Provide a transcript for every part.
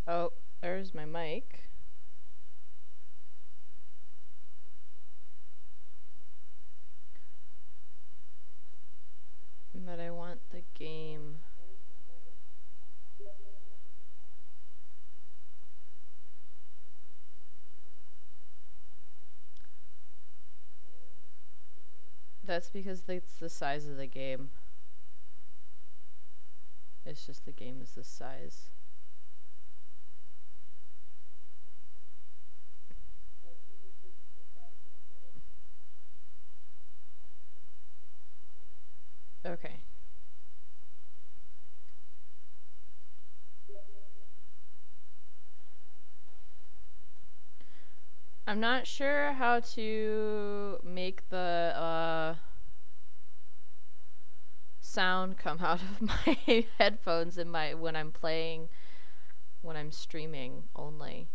Oh, there's my mic. But I want the game. That's because it's the size of the game. It's just the game is this size. Okay. I'm not sure how to make the sound come out of my headphones in my when I'm streaming only.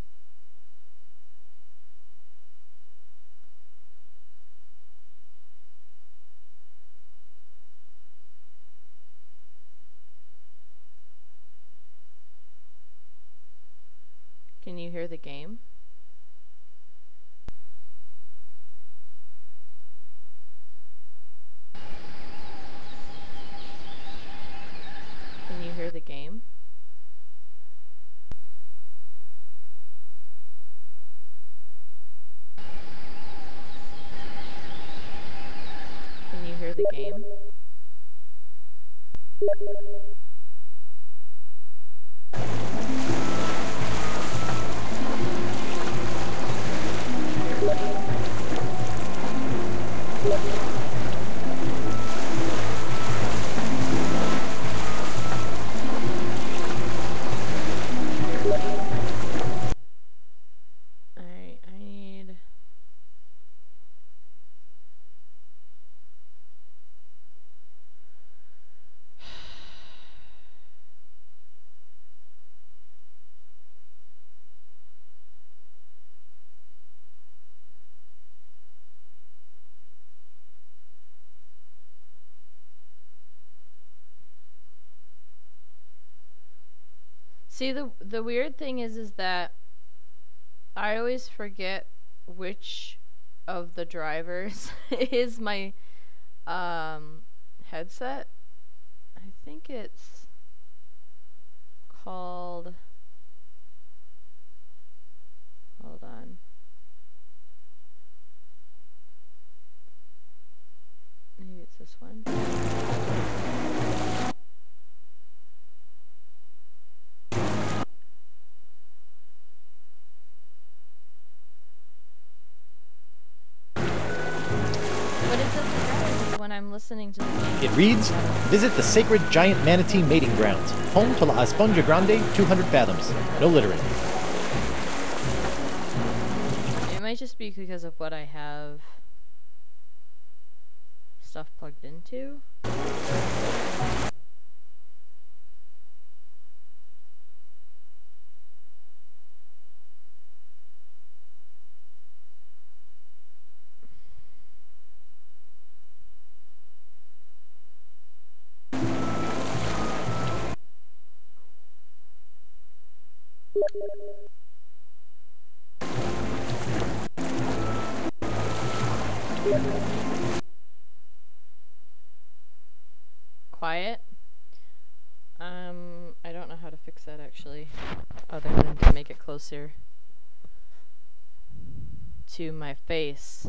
Can you hear the game? Can you hear the game? Can you hear the game? Alright, I need... See, the weird thing is that I always forget which of the drivers is my headset. I think it's called, hold on. Maybe it's this one. When I'm listening to the game. It reads, visit the sacred giant manatee mating grounds, home to La Esponja Grande, 200 fathoms. No littering. It might just be because of what I have stuff plugged into. Quiet. I don't know how to fix that actually, other than to make it closer to my face.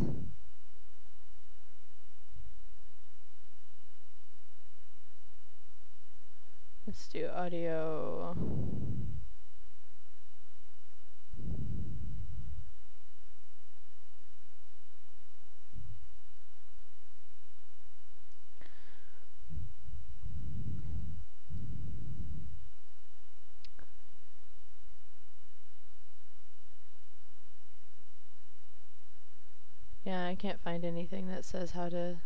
Let's do audio. Yeah, I can't find anything that says how to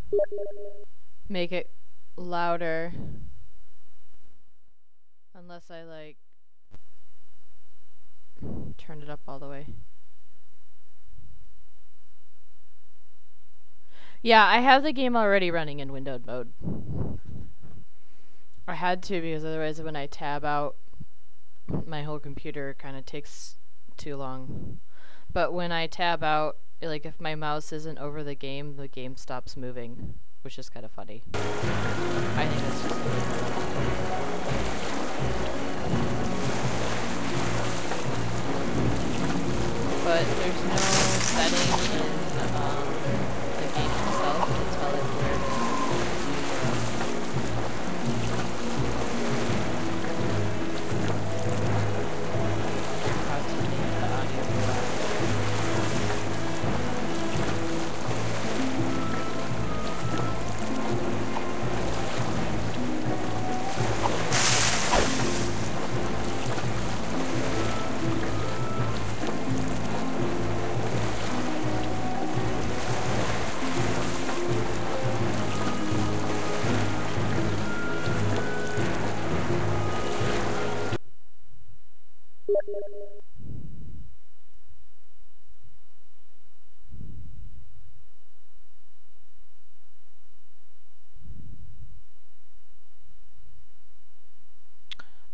make it louder. Unless I, like, turn it up all the way. Yeah, I have the game already running in windowed mode. I had to because otherwise when I tab out my whole computer kind of takes too long. But when I tab out, like if my mouse isn't over the game stops moving, which is kind of funny. I think it's just but there's no setting in the game itself to tell it where to how to make the audio go out.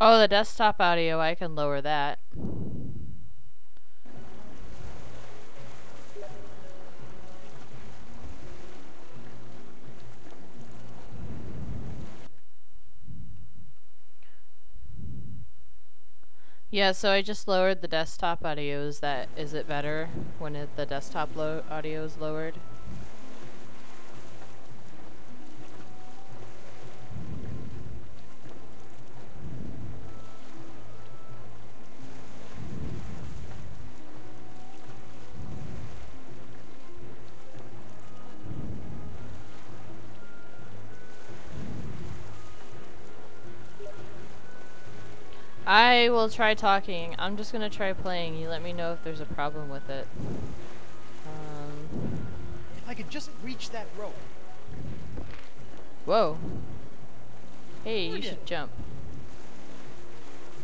Oh, the desktop audio, I can lower that. Yeah, so I just lowered the desktop audio. Is it better when the desktop audio is lowered? I will try talking. I'm just gonna try playing. You let me know if there's a problem with it. If I could just reach that rope. Whoa. Hey, you should jump.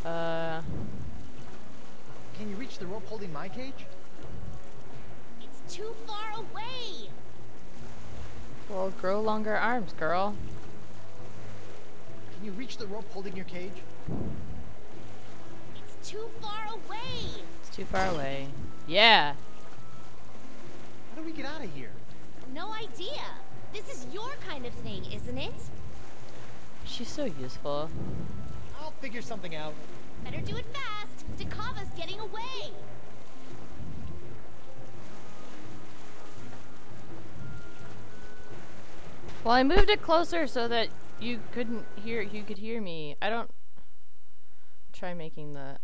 Can you reach the rope holding my cage? It's too far away. Well, grow longer arms, girl. Can you reach the rope holding your cage? It's too far away. It's too far away. Yeah. How do we get out of here? No idea. This is your kind of thing, isn't it? She's so useful. I'll figure something out. Better do it fast. Dakava's getting away. Well, I moved it closer so that you could hear me. I don't try making the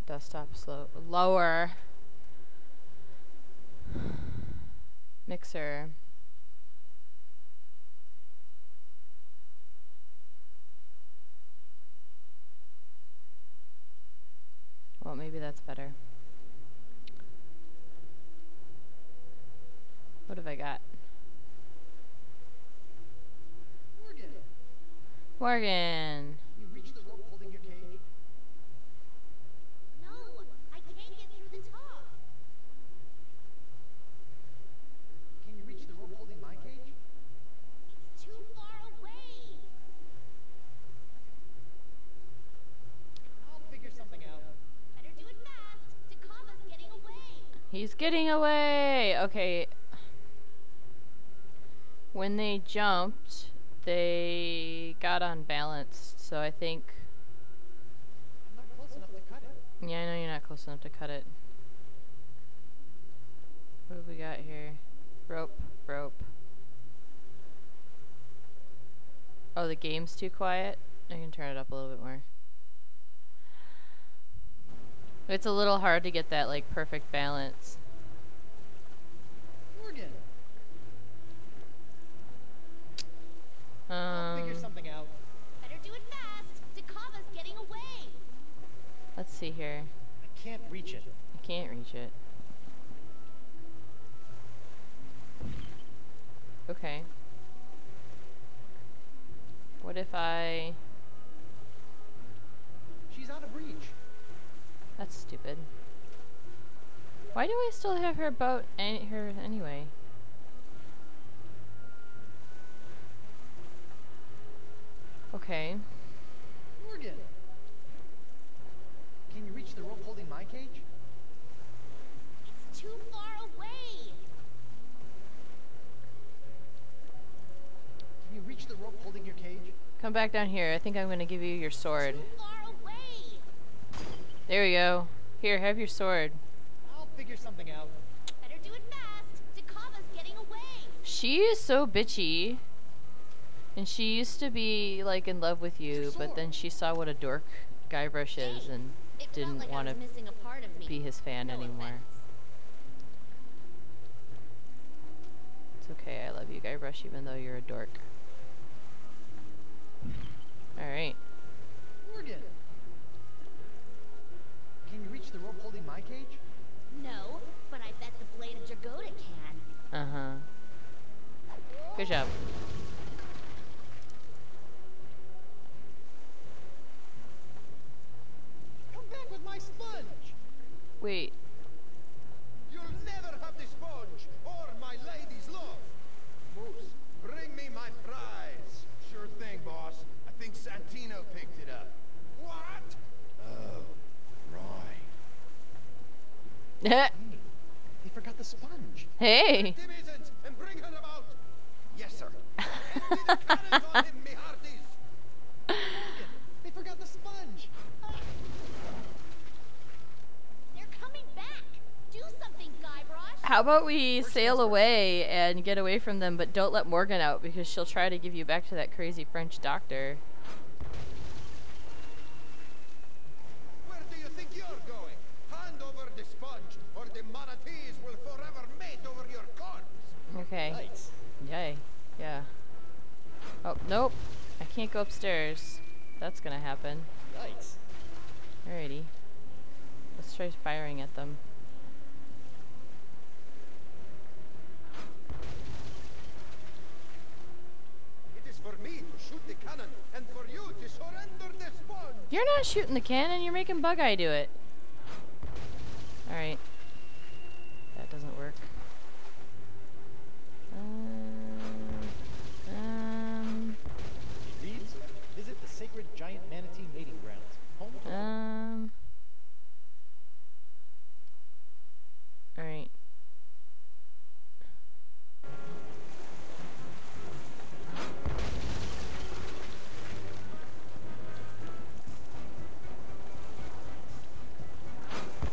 desktop lower. Mixer. Well, maybe that's better. What have I got? Morgan. Can you reach the rope holding your cage? No, I can't get through the top. Can you reach the rope holding my cage? It's too far away. I'll figure something out. Better do it fast. Dakava's getting away. He's getting away. Okay. When they jumped, they got unbalanced, so I think... I'm not close enough to cut it. Yeah, I know you're not close enough to cut it. What have we got here? Rope, rope. Oh, the game's too quiet? I can turn it up a little bit more. It's a little hard to get that, like, perfect balance. Morgan. I'll figure something out. Better do it fast. Dakava's getting away. Let's see here. I can't reach it. I can't reach it. Okay. What if I... She's out of reach. That's stupid. Why do I still have her boat her anyway? Okay. Morgan! Can you reach the rope holding my cage? It's too far away. Can you reach the rope holding your cage? Come back down here. I think I'm gonna give you your sword. Too far away. There we go. Here, have your sword. I'll figure something out. Better do it fast. Dakava's getting away. She is so bitchy. And she used to be like in love with you, but then she saw what a dork Guybrush is and It felt didn't like I want was to missing a part of me. be his fan No anymore. offense. It's okay, I love you, Guybrush, even though you're a dork. Alright. Morgan! Can you reach the rope holding my cage? No, but I bet the blade of Dragoda can. Uh-huh. Good job. Come back with my sponge! Wait. You'll never have the sponge or my lady's love. Moose, bring me my prize. Sure thing, boss. I think Santino picked it up. What? Oh, right. Hey, they forgot the sponge. Hey! Divisions and bring her about. Yes, sir. Empty the cannons on him, me hearties. Morgan, they forgot the sponge. They're coming back. Do something, Guybrush. How about we sail away and get away from them, but don't let Morgan out because she'll try to give you back to that crazy French doctor. Where do you think you're going? Hand over the sponge, or the manatees will forever mate over your corpse. Okay. Nice. Yay. Yeah. Oh, nope. I can't go upstairs. That's gonna happen. Nice. Alrighty. Let's try firing at them. It is for me to shoot the cannon, and for you to surrender the sponge. You're not shooting the cannon, you're making Bug-Eye do it. Alright. That doesn't work. It reads, visit the sacred giant manatee mating grounds. Home to Alright.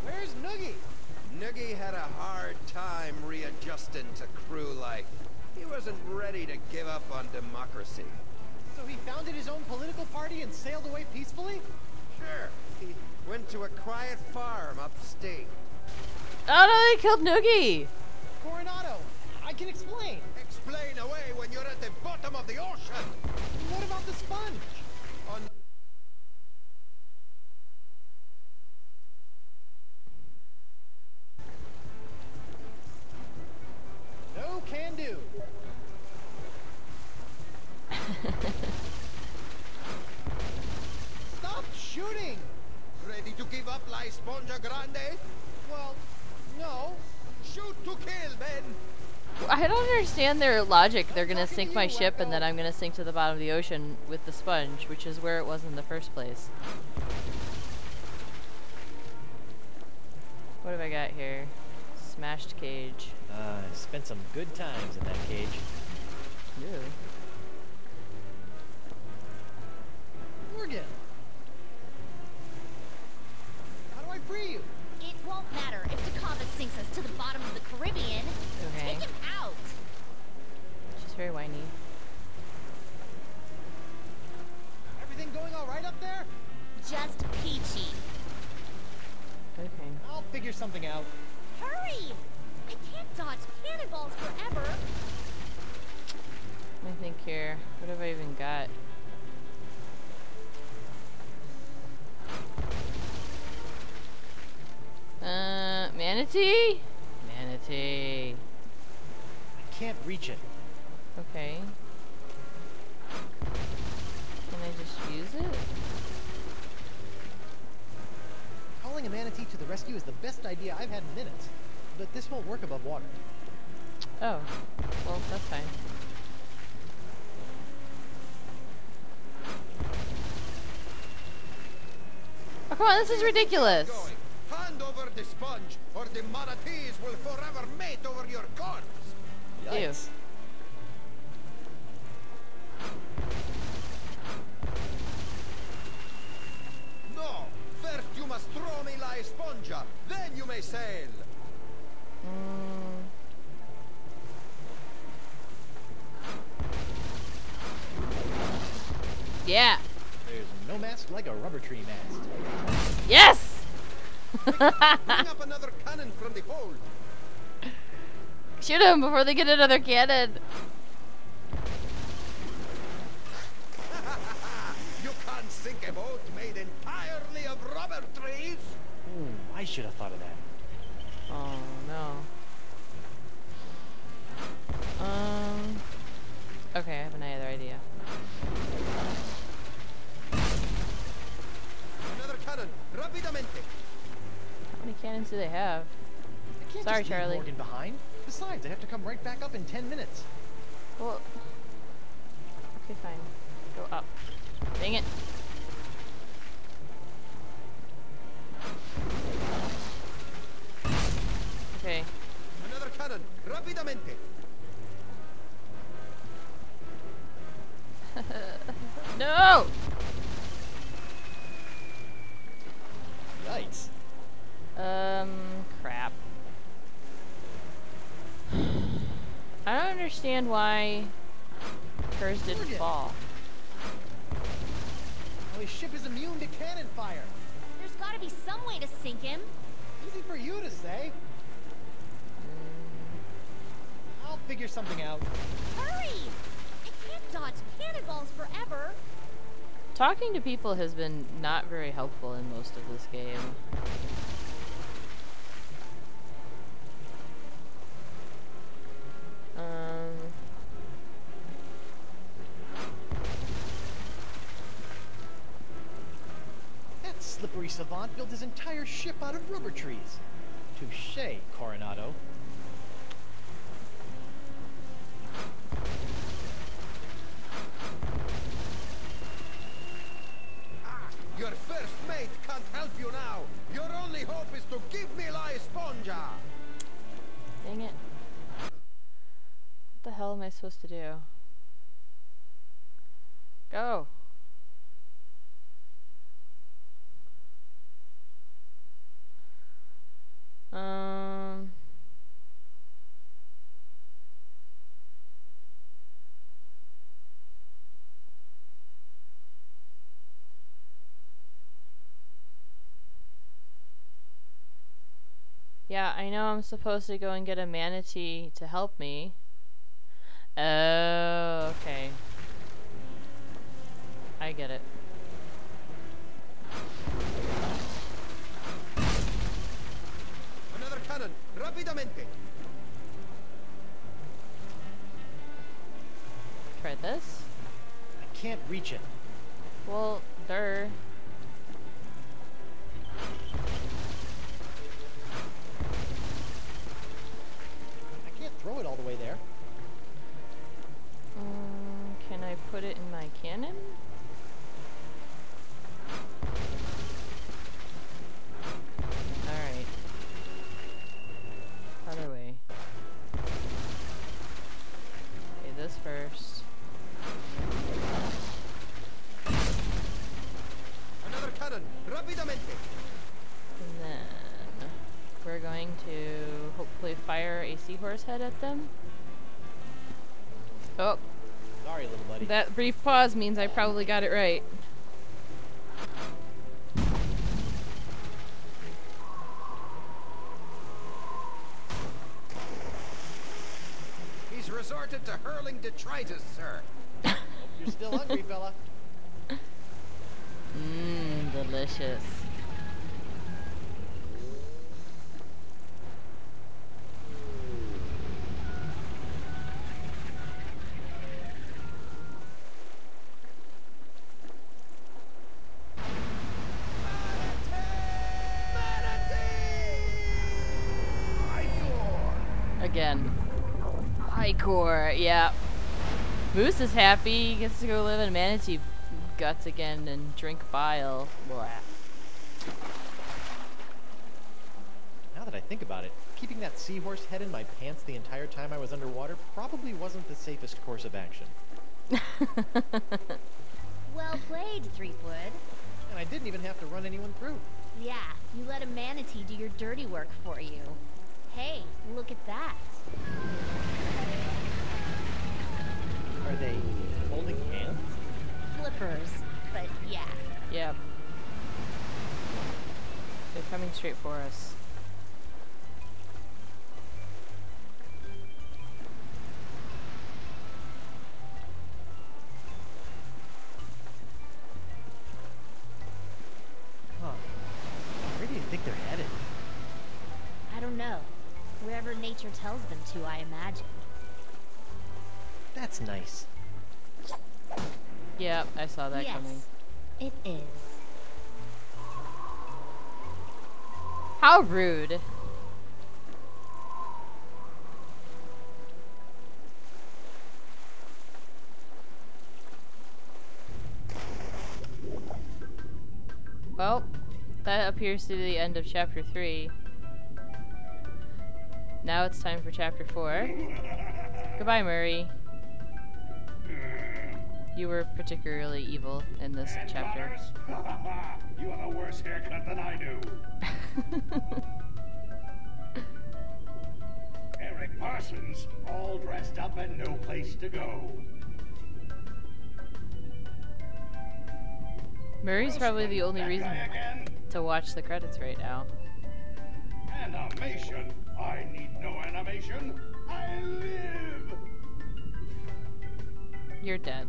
Where's Noogie? Noogie had a hard time readjusting to crew life. He wasn't ready to give up on democracy. So he founded his own political party and sailed away peacefully? Sure, he went to a quiet farm upstate. Oh no, they killed Noogie! Coronado, I can explain. Explain away when you're at the bottom of the ocean. What about the sponge? On No can do. Stop shooting! ready to give up La Esponja Grande? Well, no. Shoot to kill, Ben. I don't understand their logic. They're gonna talking sink to my you, ship and wacko. then I'm gonna sink to the bottom of the ocean with the sponge, which is where it was in the first place. What have I got here? Smashed cage. I spent some good times in that cage. Ew. Morgan! How do I free you? It won't matter if Dakava sinks us to the bottom of the Caribbean. Okay. Take him out. She's very whiny. Everything going all right up there? Just peachy. Okay. I'll figure something out. Hurry! I can't dodge cannonballs forever. Let me think here. What have I even got? Manatee? Manatee. I can't reach it. Okay. Can I just use it? Calling a manatee to the rescue is the best idea I've had in minutes. But this won't work above water. Oh. Well, that's fine. come on, this is ridiculous. Going. Hand over the sponge, or the manatees will forever mate over your corpse. Yikes. No, first you must throw me la esponja, then you may sail. Yeah. There's no mast like a rubber tree mast. Yes! Bring up another cannon from the hold. Shoot him before they get another cannon. You can't sink a boat made entirely of rubber trees. Ooh, I should have thought of that. Oh no. Okay, I have another idea. Another cannon, rapidamente. How many cannons do they have? I can't Sorry, just leave Charlie. Morgan behind. Besides, I have to come right back up in 10 minutes. Well, okay, fine. Go up. Dang it. Okay. Another cannon, rapidamente. No! Yikes. Crap. I don't understand why hers didn't Morgan. fall. Well, his ship is immune to cannon fire. There's gotta be some way to sink him. Easy for you to say. I'll figure something out. Hurry! I can't dodge cannonballs forever. Talking to people has been not very helpful in most of this game. That slippery savant built his entire ship out of rubber trees. Touche, Coronado. Your first mate can't help you now. Your only hope is to give me la esponja. Dang it. What the hell am I supposed to do? Go. Yeah, I know I'm supposed to go and get a manatee to help me. Oh, okay. I get it. Another cannon, rapidamente. Try this. I can't reach it. Well, there. I can't throw it all the way there. Can I put it in my cannon? Alright. Other way. Okay, this first. Another cannon, rapidamente. And then we're going to hopefully fire a seahorse head at them. Oh, Sorry, little buddy. that brief pause means I probably got it right. He's resorted to hurling detritus, sir. Hope you're still hungry, fella. Mmm, delicious. Again. Icor, yeah. Moose is happy. He gets to go live in manatee guts again and drink bile. Blah. Now that I think about it, keeping that seahorse head in my pants the entire time I was underwater probably wasn't the safest course of action. Well played, Threepwood. And I didn't even have to run anyone through. Yeah, you let a manatee do your dirty work for you. Hey, look at that. Are they holding hands? Flippers, but yeah. Yep. They're coming straight for us. Huh. Where do you think they're headed? I don't know. Wherever nature tells them to, I imagine. That's nice. Yep, I saw that Yes, coming. it is. How rude. Well, that appears to be the end of chapter 3. Now it's time for chapter 4. Goodbye, Murray. You were particularly evil in this chapter. You have a worse haircut than I do. Eric Parsons, all dressed up and no place to go. Murray's probably the only That reason guy again? to watch the credits right now. Animation? I need no animation. I live! You're dead.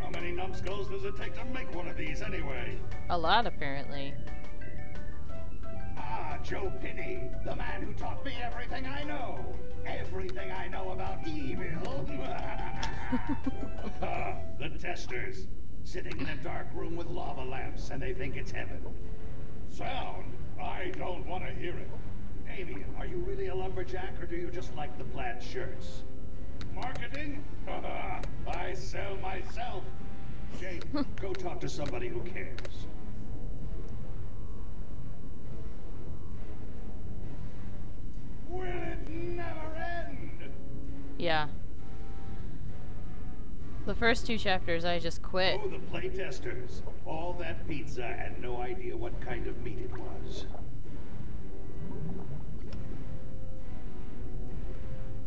How many numbskulls does it take to make one of these anyway? A lot, apparently. Ah, Joe Pinney, the man who taught me everything I know. Everything I know about evil. The testers, sitting in a dark room with lava lamps, and they think it's heaven. Sound? I don't want to hear it. Damien, are you really a lumberjack, or do you just like the plaid shirts? Marketing? I sell myself. Jake, go talk to somebody who cares. Will it never end? Yeah. The first 2 chapters I just quit. Oh, the playtesters. All that pizza and no idea what kind of meat it was.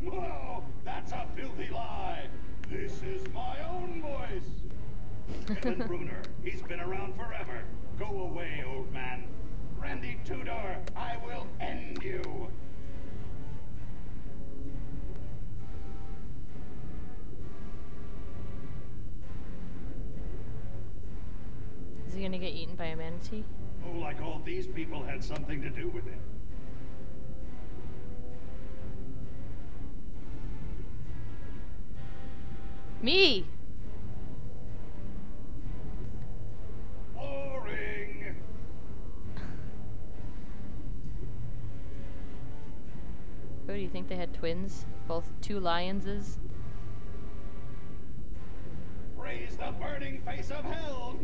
Whoa, that's a filthy lie. This is my own voice. Kevin Bruner, he's been around forever. Go away, old man. Randy Tudor, I will end you. Is he gonna get eaten by a manatee? Oh, like all these people had something to do with it. Me! Boring. Oh, do you think they had twins? Both 2 lionses? Raise the burning face of hell!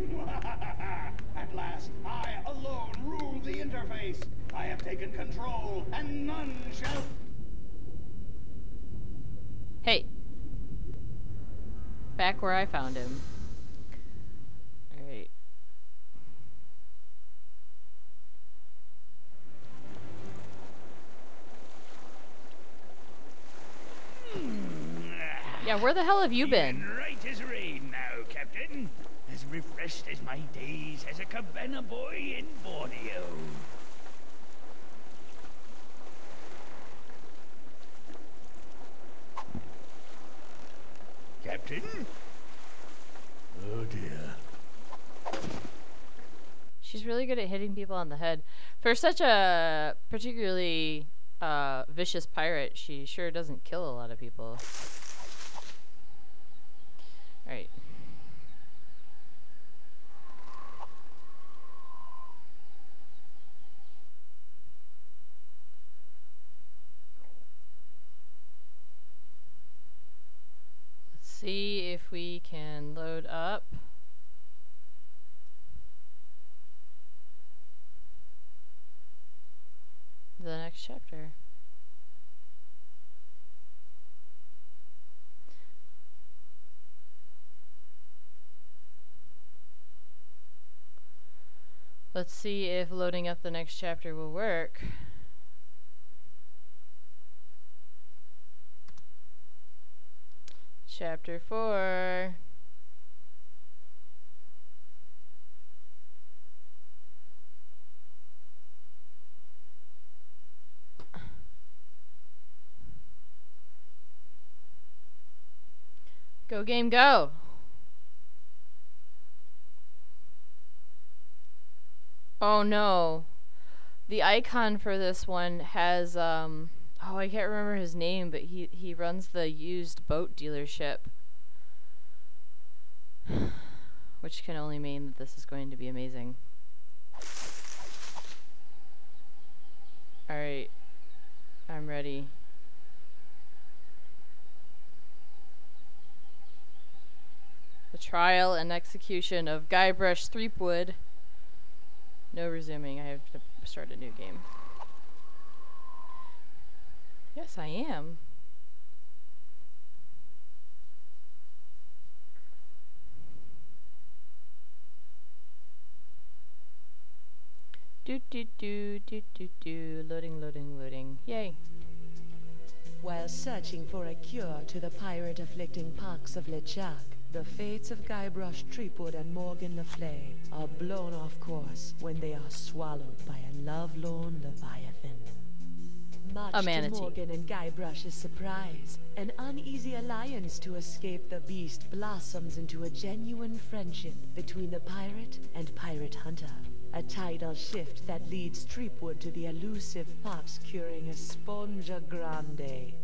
At last, I alone rule the interface. I have taken control, and none shall... Hey! Back where I found him. Alright. Yeah, where the hell have you been? Right as rain now, Captain. As refreshed as my days as a cabana boy in Borneo. Captain? Oh dear. She's really good at hitting people on the head. For such a particularly vicious pirate, she sure doesn't kill a lot of people. Alright. Let's see if we can load up. next chapter. Let's see if loading up the next chapter will work. Chapter 4. Go game, go! Oh no. The icon for this one has, oh, I can't remember his name, but he runs the used boat dealership. Which can only mean that this is going to be amazing. Alright. I'm ready. The trial and execution of Guybrush Threepwood. No resuming. I have to start a new game. Yes, I am. Loading, loading, loading. Yay. While searching for a cure to the pirate-afflicting pox of LeChuck, the fates of Guybrush Threepwood and Morgan Le Fay are blown off course when they are swallowed by a lovelorn Leviathan. Much to Morgan and Guybrush's surprise, an uneasy alliance to escape the beast blossoms into a genuine friendship between the pirate and pirate hunter. A tidal shift that leads Threepwood to the elusive pox-curing Esponja Grande.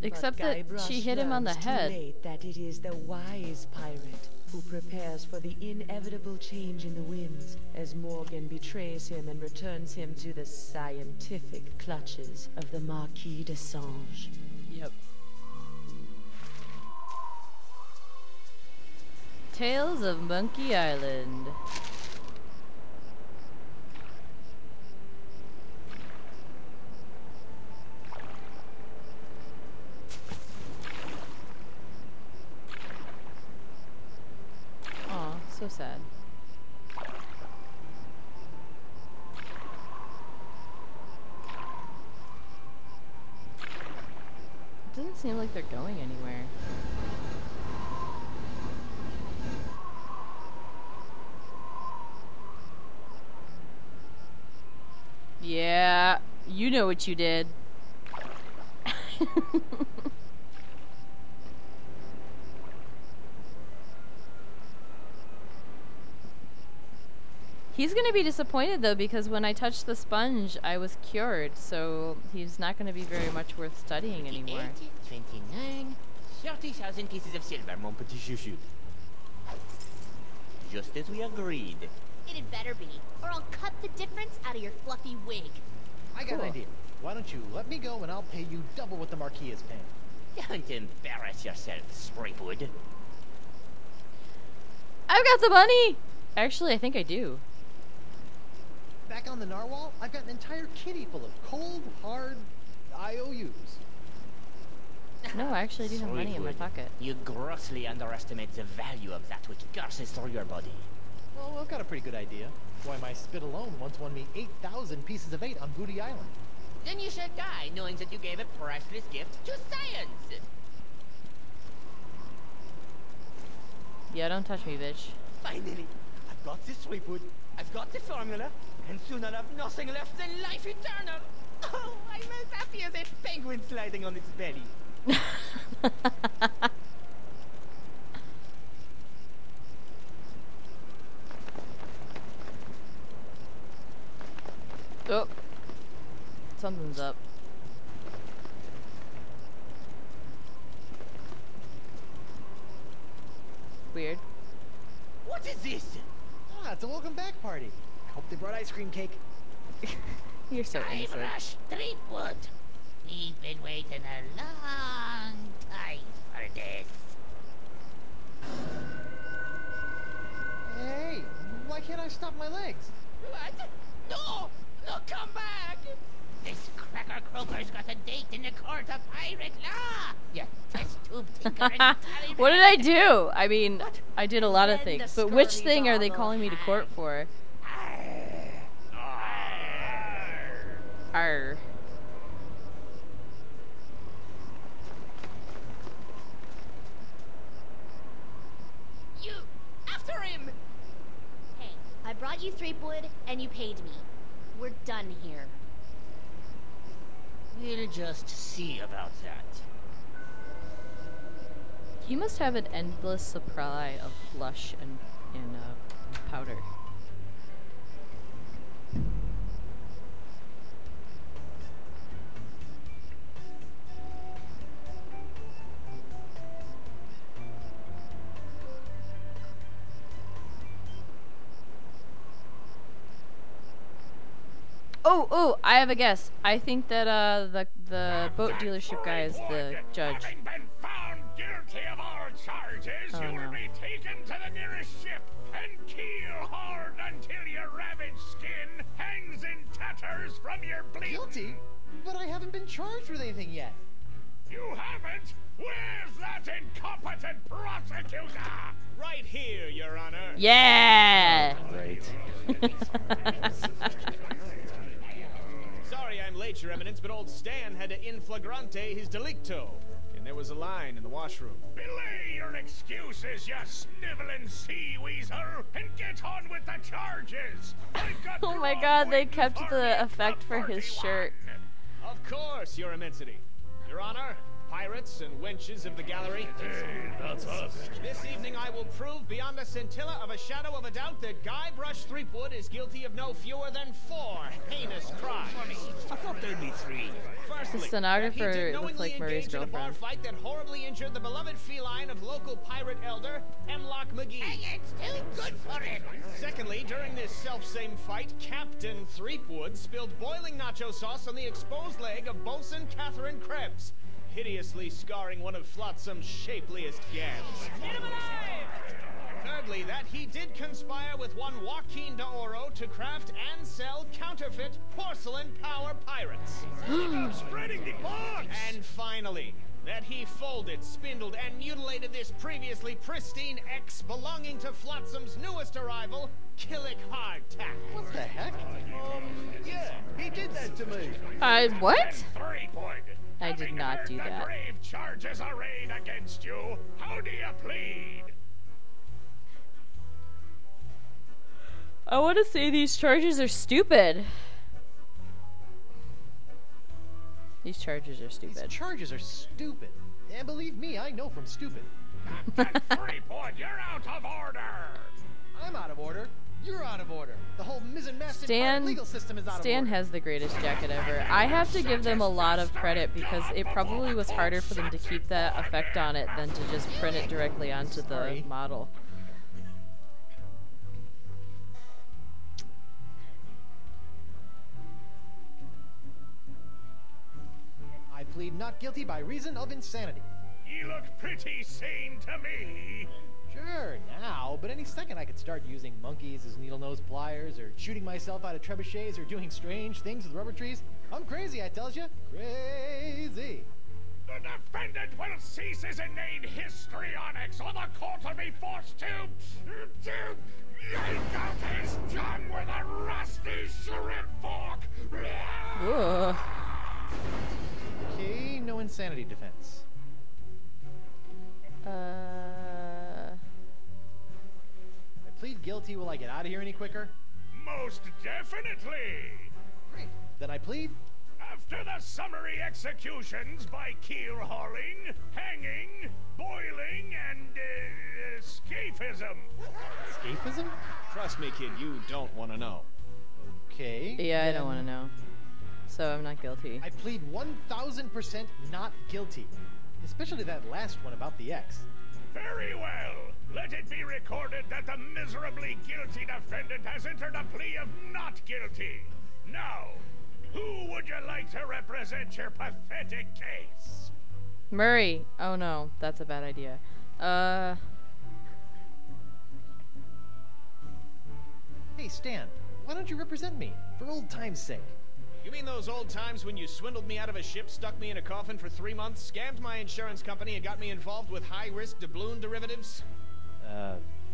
Except that she hit him on the head. Too late that it is the wise pirate who prepares for the inevitable change in the winds as Morgan betrays him and returns him to the scientific clutches of the Marquis de Sange. Yep. Tales of Monkey Island. So sad. It doesn't seem like they're going anywhere. Yeah, you know what you did. He's gonna be disappointed though, because when I touched the sponge, I was cured, so he's not gonna be very much worth studying anymore. 29, 30,000 pieces of silver, mon petit chouchou. Just as we agreed. It'd better be, or I'll cut the difference out of your fluffy wig. I got an idea. Why don't you let me go and I'll pay you double what the Marquis is paying. Don't embarrass yourself, Threepwood. I've got the money! Actually, I think I do. Back on the narwhal, I've got an entire kitty full of cold, hard IOUs. No, I actually do have money in my pocket. You grossly underestimate the value of that which courses through your body. Well, I've got a pretty good idea. Why, my spit alone once won me 8,000 pieces of 8 on Booty Island. Then you shall die knowing that you gave a priceless gift to science! Yeah, don't touch me, bitch. Finally, I've got this Threepwood, I've got the formula, and soon I'll have nothing left than life eternal! Oh, I'm as happy as a penguin sliding on its belly. Oh. Something's up. Weird. What is this? Ah, it's a welcome back party. Hope they brought ice cream cake. You're so innocent. Guybrush Threepwood. We've been waiting a long time for this. Hey, why can't I stop my legs? What? No! No, come back! This cracker croaker's got a date in the court of pirate law! You test tube tinker and What did I do? I mean, I did a lot of Then the things, but which scurvy thing are they ball calling me to court for? Arr. You! After him! Hey, I brought you Threepwood, and you paid me. We're done here. We'll just see about that. He must have an endless supply of blush and powder. Oh, I have a guess. I think that the boat dealership guy is the judge. Having been found guilty of all charges, Oh, you will no. be taken to the nearest ship and keel hard until your ravaged skin hangs in tatters from your bleeding. Guilty? But I haven't been charged with anything yet. You haven't? Where's that incompetent prosecutor? Right here, Your Honor. Yeah. Great. Sorry I'm late, Your Eminence, but old Stan had to in flagrante his delicto. And there was a line in the washroom. Belay your excuses, you sniveling sea weasel, and get on with the charges. I've got Oh my Grog God, they waiting kept for the me at effect for his 41. shirt. Of course, Your Immensity. Your Honor, pirates and wenches of the gallery. That's us. This evening I will prove beyond a scintilla of a shadow of a doubt that Guybrush Threepwood is guilty of no fewer than 4 heinous crimes. I thought there'd be 3. Firstly, The that he stenographer did looked knowingly like Murray's engage in a bar girlfriend. fight that horribly injured the beloved feline of local pirate elder Hemlock McGee. It's too good for it. Secondly, during this self-same fight, Captain Threepwood spilled boiling nacho sauce on the exposed leg of Bosun Catherine Krebs, hideously scarring one of Flotsam's shapeliest gabs. Thirdly, that he did conspire with one Joaquin de Oro to craft and sell counterfeit porcelain power pirates. Stop spreading the box. And finally, that he folded, spindled, and mutilated this previously pristine ex belonging to Flotsam's newest arrival, Killick Hardtack. What the heck? Yeah, he did that to me. What? Threepwood. I did Having not heard do the that. grave charges arrayed against you, how do you plead? I want to say these charges are stupid. These charges are These stupid. charges are stupid. And believe me, I know from stupid. Captain Threepwood, you're out of order. I'm out of order. You're out of order. The whole mizzen masted Stan, legal system is out of Stan order. has the greatest jacket ever. I have to give them a lot of credit because it probably was harder for them to keep that effect on it than to just print it directly onto the Sorry. model. I plead not guilty by reason of insanity. You look pretty sane to me. Sure, now, but any second I could start using monkeys as needle-nose pliers, or shooting myself out of trebuchets, or doing strange things with rubber trees. I'm crazy, I tells you. Crazy. The defendant will cease his inane histrionics, or the court will be forced to yank out his tongue with a rusty shrimp fork. Ugh. Okay, no insanity defense. I plead guilty. Will I get out of here any quicker? Most definitely. Great. Then I plead. After the summary executions by keel hauling, hanging, boiling, and escapism. Escapism? Trust me, kid, you don't want to know. Okay. Yeah, I then don't want to know. So I'm not guilty. I plead 1000% not guilty. Especially that last one about the X. Very well. Let it be recorded that the miserably guilty defendant has entered a plea of not guilty. Now, who would you like to represent your pathetic case? Murray. Oh no, that's a bad idea. Hey, Stan, why don't you represent me? For old time's sake. You mean those old times when you swindled me out of a ship, stuck me in a coffin for 3 months, scammed my insurance company, and got me involved with high-risk doubloon derivatives?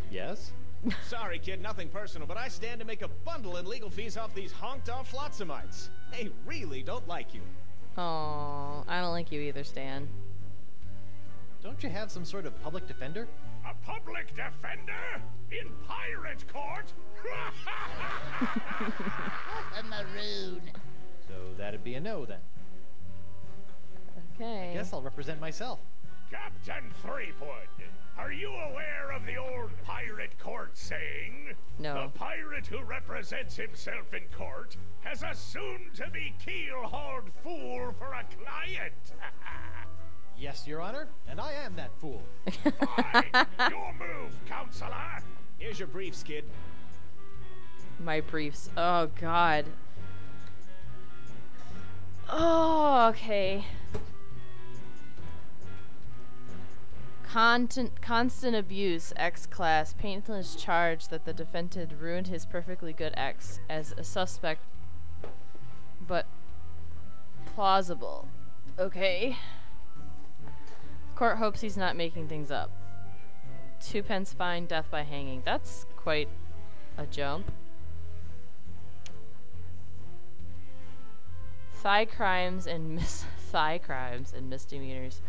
Yes? Sorry, kid, nothing personal, but I stand to make a bundle in legal fees off these honked-off flotsamites. They really don't like you. Oh, I don't like you either, Stan. Don't you have some sort of public defender? A public defender? In pirate court? A maroon. So that'd be a no then. Okay. Guess I'll represent myself. Captain Threepwood, are you aware of the old pirate court saying? No. The pirate who represents himself in court has a soon-to-be keel-hauled fool for a client. Yes, Your Honor, and I am that fool. Fine. Your move, counselor. Here's your briefs, kid. My briefs. Oh, God. Oh, okay. Constant abuse, X-Class. Painless charge that the defendant ruined his perfectly good ex as a suspect, but plausible. Okay. Court hopes he's not making things up. 2 pence fine, death by hanging. That's quite a jump. Thigh crimes and misdemeanors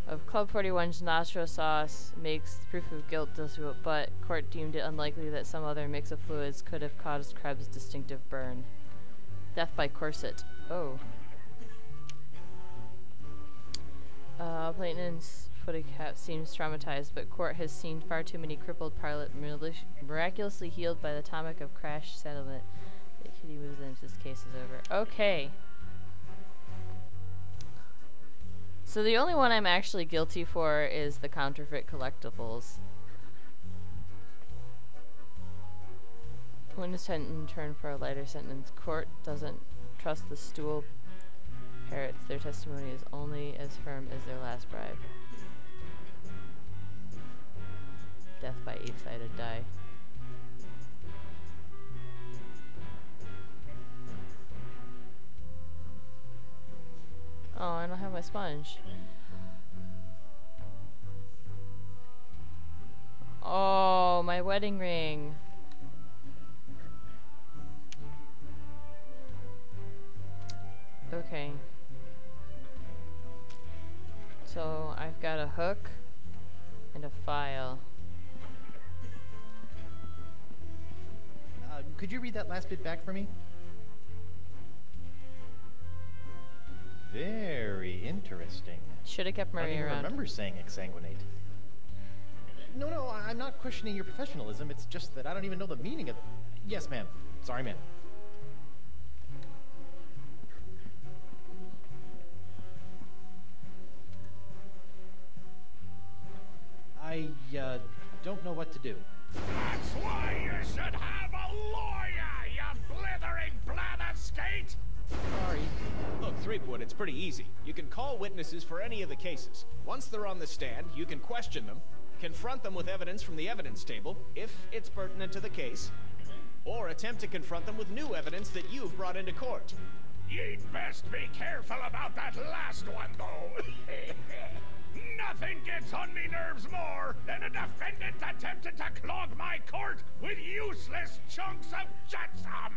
of Club 41's nacho sauce makes proof of guilt difficult, but court deemed it unlikely that some other mix of fluids could have caused Krebs' distinctive burn. Death by corset. Oh. Plainton's footy cap seems traumatized, but court has seen far too many crippled pilot miraculously healed by the atomic of crash settlement. Kitty moves in, this case is over. Okay. So the only one I'm actually guilty for is the counterfeit collectibles. Witness in turn for a lighter sentence. Court doesn't trust the stool parrots. Their testimony is only as firm as their last bribe. Death by 8-sided die. Oh, I don't have my sponge. Oh, my wedding ring. Okay. So, I've got a hook and a file. Could you read that last bit back for me? Very interesting. Should have kept I don't Murray even around. remember saying exsanguinate. No, I'm not questioning your professionalism. It's just that I don't even know the meaning of... Yes, ma'am. Sorry, ma'am. I, don't know what to do. That's why you should have a lawyer, you blithering blatherskate! Sorry. Look, Threepwood, it's pretty easy. You can call witnesses for any of the cases. Once they're on the stand, you can question them, confront them with evidence from the evidence table, if it's pertinent to the case, or attempt to confront them with new evidence that you've brought into court. You'd best be careful about that last one, though. Nothing gets on me nerves more than a defendant attempting to clog my court with useless chunks of jetsam.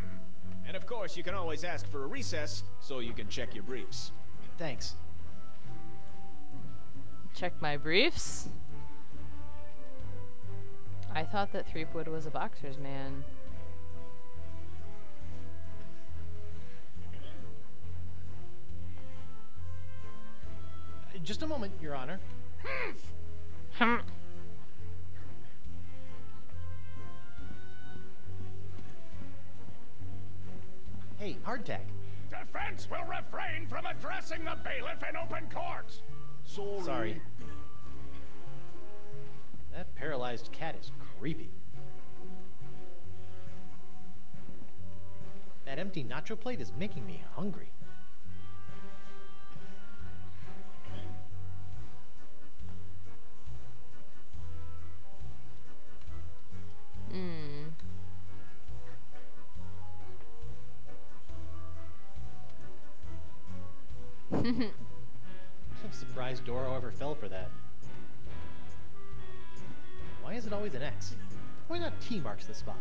And of course, you can always ask for a recess so you can check your briefs. Thanks. Check my briefs. I thought that Threepwood was a boxer's man. Just a moment, Your Honor. Hey, hardtack. Defense will refrain from addressing the bailiff in open court. Sorry. That paralyzed cat is creepy. That empty nacho plate is making me hungry. I'm surprised Doro ever fell for that. Why is it always an X? Why not T marks the spot?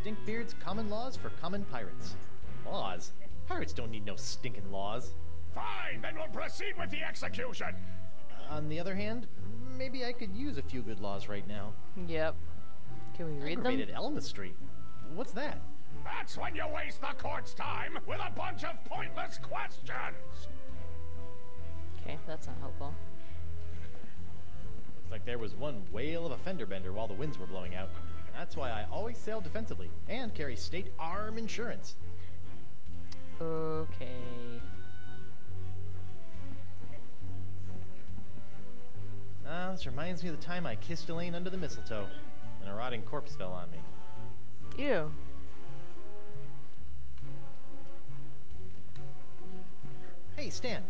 Stinkbeard's common laws for common pirates. Laws? Pirates don't need no stinking laws. Fine, then we'll proceed with the execution. On the other hand, maybe I could use a few good laws right now. Yep. Can we read them? Aggravated Elma Street. What's that? That's when you waste the court's time with a bunch of pointless questions. Okay, that's not helpful. Looks like there was one whale of a fender bender while the winds were blowing out. That's why I always sail defensively and carry state arm insurance. Okay. This reminds me of the time I kissed Elaine under the mistletoe, and a rotting corpse fell on me. Ew. Hey, Stan.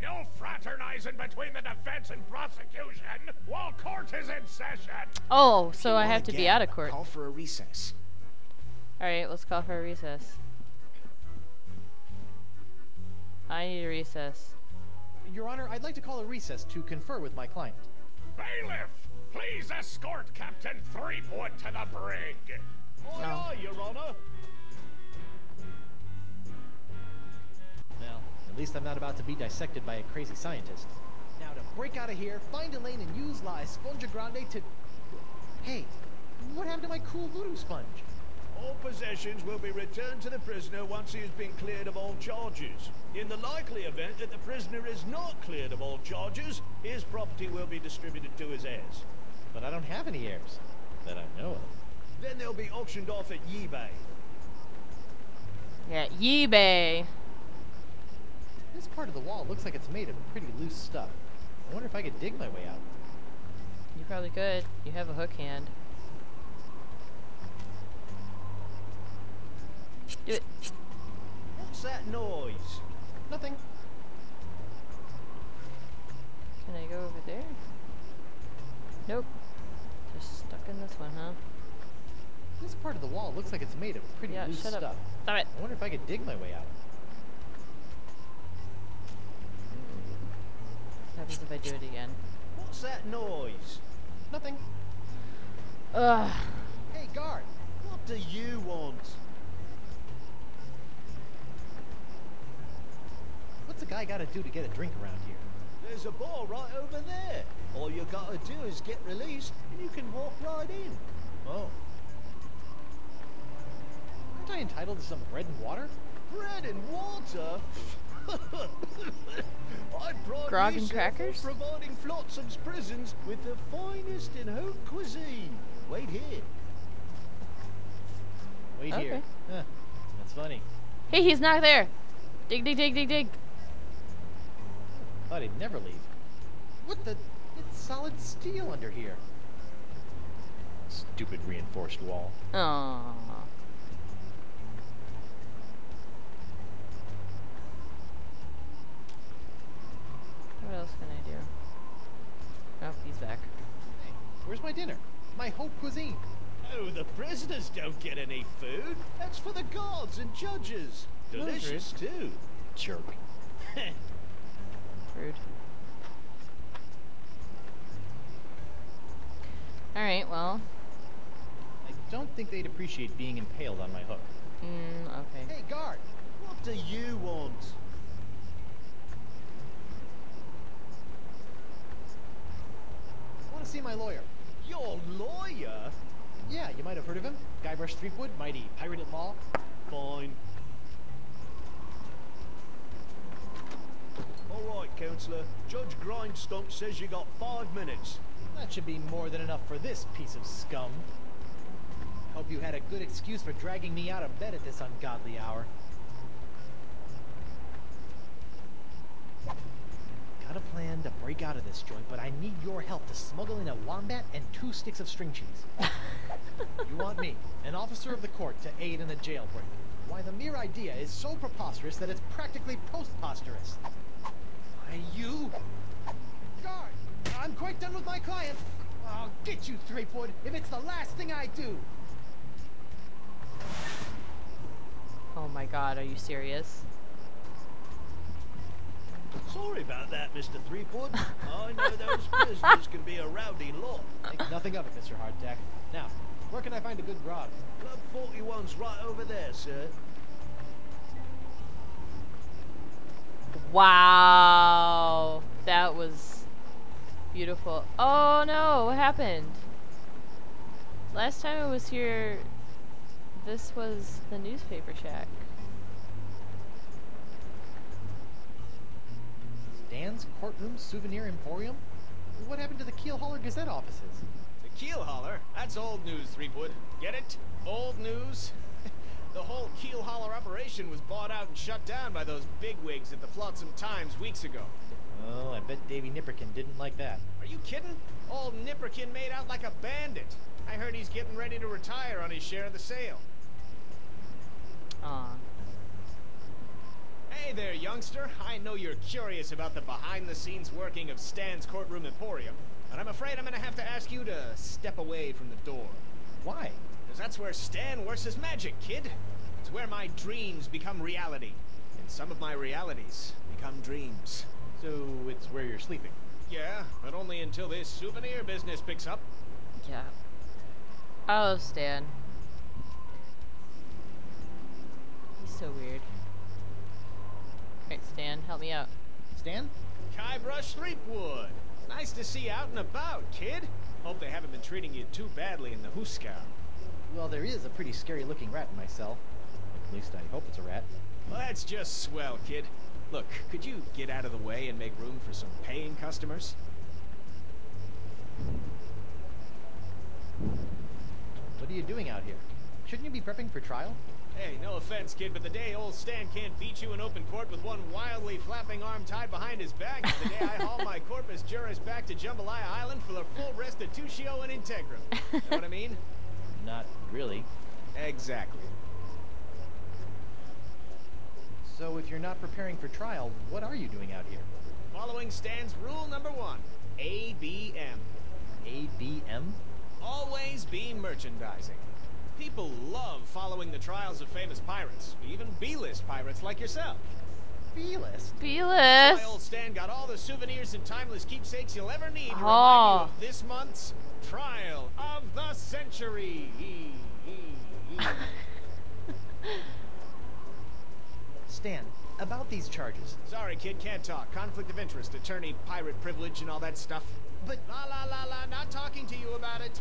No fraternizing between the defense and prosecution while court is in session. Oh, so I have to be out of court. Call for a recess. Alright, let's call for a recess. I need a recess. Your Honor, I'd like to call a recess to confer with my client. Bailiff, please escort Captain Threepwood to the brig. Aye, aye, Your Honor. Well, at least I'm not about to be dissected by a crazy scientist. Now to break out of here, find Elaine and use La Esponja Grande to... Hey, what happened to my cool voodoo sponge? All possessions will be returned to the prisoner once he has been cleared of all charges. In the likely event that the prisoner is not cleared of all charges, his property will be distributed to his heirs. But I don't have any heirs that I know of. Then they'll be auctioned off at eBay. Yeah, eBay. This part of the wall looks like it's made of pretty loose stuff. I wonder if I could dig my way out. You probably could. You have a hook hand. Do it. What's that noise? Nothing. Can I go over there? Nope. Just stuck in this one, huh? This part of the wall looks like it's made of pretty Yeah, loose shut stuff. up. Stop it. I wonder if I could dig my way out. What happens if I do it again? What's that noise? Nothing. Ugh. Hey, guard! What do you want? What's a guy gotta do to get a drink around here? There's a bar right over there. All you gotta do is get released, and you can walk right in. Oh. Aren't I entitled to some bread and water? Bread and water? I pride Grog and myself crackers? on providing Flotsam's prisons with the finest in haute cuisine. Wait here. Wait Okay. here. Huh, that's funny. Hey, he's not there. Dig, dig, dig, dig, dig. Thought he'd never leave. What the? It's solid steel under here. Stupid reinforced wall. Aww. What else can I do? Oh, he's back. Hey, where's my dinner? My haute cuisine. Oh, the prisoners don't get any food. That's for the guards and judges. Delicious, too. Jerk. Rude. Alright, well. I don't think they'd appreciate being impaled on my hook. Okay. Hey, guard! What do you want? I want to see my lawyer. Your lawyer? Yeah, you might have heard of him. Guybrush Threepwood, mighty pirate at law. Fine. All right, Counselor. Judge Grindstone says you got 5 minutes. That should be more than enough for this piece of scum. Hope you had a good excuse for dragging me out of bed at this ungodly hour. Got a plan to break out of this joint, but I need your help to smuggle in a wombat and 2 sticks of string cheese. You want me, an officer of the court, to aid in a jailbreak. Why, the mere idea is so preposterous that it's practically postposterous. Why, you... Guard! I'm quite done with my client. I'll get you, Threepwood, if it's the last thing I do. Oh my god, are you serious? Sorry about that, Mr. Threepwood. I know those prisoners can be a rowdy lot. Think nothing of it, Mr. Hardtack. Now, where can I find a good grog? Club 41's right over there, sir. Wow, that was beautiful. Oh no, what happened? Last time I was here, this was the newspaper shack. Stan's Courtroom Souvenir Emporium? What happened to the Keel Hauler Gazette offices? The Keel Hauler? That's old news, Threepwood. Get it? Old news? The whole Keel Hauler operation was bought out and shut down by those bigwigs at the Flotsam Times weeks ago. Oh, I bet Davy Nipperkin didn't like that. Are you kidding? Old Nipperkin made out like a bandit. I heard he's getting ready to retire on his share of the sale. Aw. Hey there, youngster. I know you're curious about the behind-the-scenes working of Stan's Courtroom Emporium, but I'm afraid I'm gonna have to ask you to step away from the door. Why? Because that's where Stan works his magic, kid. It's where my dreams become reality, and some of my realities become dreams. So it's where you're sleeping. Yeah, but only until this souvenir business picks up. Yeah. Oh, Stan. He's so weird. Alright, Stan, help me out. Stan? Guybrush Threepwood. Nice to see you out and about, kid. Hope they haven't been treating you too badly in the Hooskow. Well, there is a pretty scary-looking rat in my cell. At least I hope it's a rat. Well, that's just swell, kid. Look, could you get out of the way and make room for some paying customers? What are you doing out here? Shouldn't you be prepping for trial? Hey, no offense, kid, but the day old Stan can't beat you in open court with one wildly flapping arm tied behind his back is the day I haul my corpus juris back to Jambalaya Island for the full restitutio and integrum. Know what I mean? Not really. Exactly. So if you're not preparing for trial, what are you doing out here? Following Stan's rule number 1, ABM. ABM? Always be merchandising. People love following the trials of famous pirates, even B-list pirates like yourself. B-list? B-list! That's why old Stan got all the souvenirs and timeless keepsakes you'll ever need to remind you of this month's Trial of the Century. Stan, about these charges. Sorry, kid, can't talk. Conflict of interest, attorney, pirate privilege, and all that stuff. But... La la la la, not talking to you about it.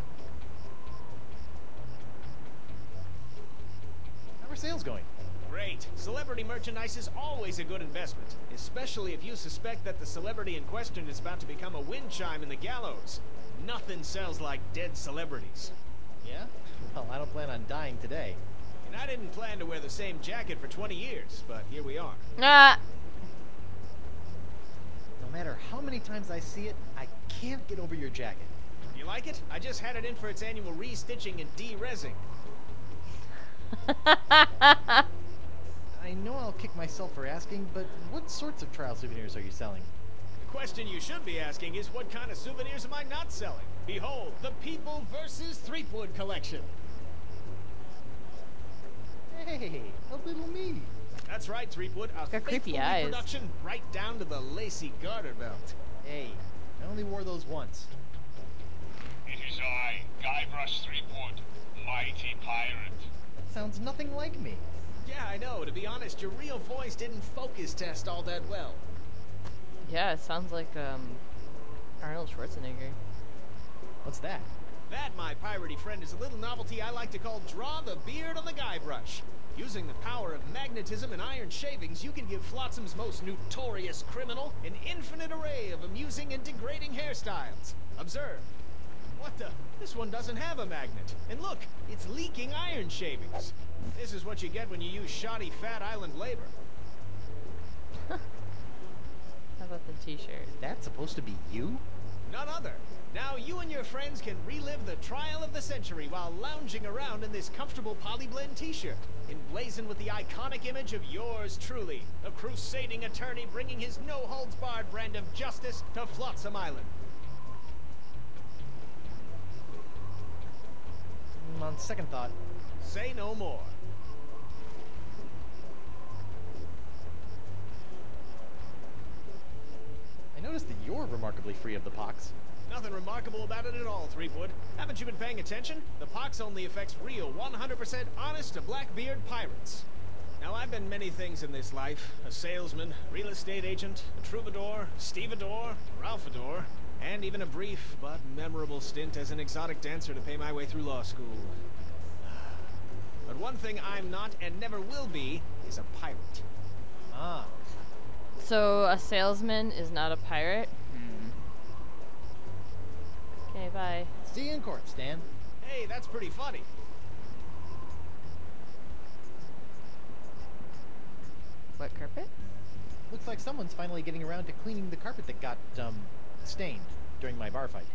How are sales going? Great. Celebrity merchandise is always a good investment, especially if you suspect that the celebrity in question is about to become a wind chime in the gallows. Nothing sells like dead celebrities. Yeah? Well, I don't plan on dying today. And I didn't plan to wear the same jacket for 20 years, but here we are. Ah! No matter how many times I see it, I can't get over your jacket. You like it? I just had it in for its annual re-stitching and de-rezzing. I know I'll kick myself for asking, but what sorts of trial souvenirs are you selling? The question you should be asking is, what kind of souvenirs am I not selling? Behold, the People vs. Threepwood collection. Hey, a little me. That's right, Threepwood. A got creepy faithful eyes. reproduction right down to the lacy garter belt. Hey, I only wore those once. It is I, Guybrush Threepwood, mighty pirate. That sounds nothing like me. Yeah, I know. To be honest, your real voice didn't focus test all that well. Yeah, it sounds like, Arnold Schwarzenegger. What's that? That, my piratey friend, is a little novelty I like to call Draw the Beard on the Guybrush. Using the power of magnetism and iron shavings, you can give Flotsam's most notorious criminal an infinite array of amusing and degrading hairstyles. Observe. What the? This one doesn't have a magnet. And look, it's leaking iron shavings. This is what you get when you use shoddy Fat Island labor. How about the t-shirt? Is that supposed to be you? None other. Now you and your friends can relive the trial of the century while lounging around in this comfortable polyblend t-shirt, emblazoned with the iconic image of yours truly, a crusading attorney bringing his no-holds-barred brand of justice to Flotsam Island. On second thought, Say no more. remarkably free of the pox. Nothing remarkable about it at all, Threepwood. Haven't you been paying attention? The pox only affects real, 100% honest to Blackbeard pirates. Now, I've been many things in this life. A salesman, real estate agent, a troubadour, stevedore, ralphador, and even a brief but memorable stint as an exotic dancer to pay my way through law school. But one thing I'm not and never will be is a pirate. Ah. So a salesman is not a pirate? Okay, bye. See you in court, Stan. Hey, that's pretty funny. What carpet? Looks like someone's finally getting around to cleaning the carpet that got, stained during my bar fight.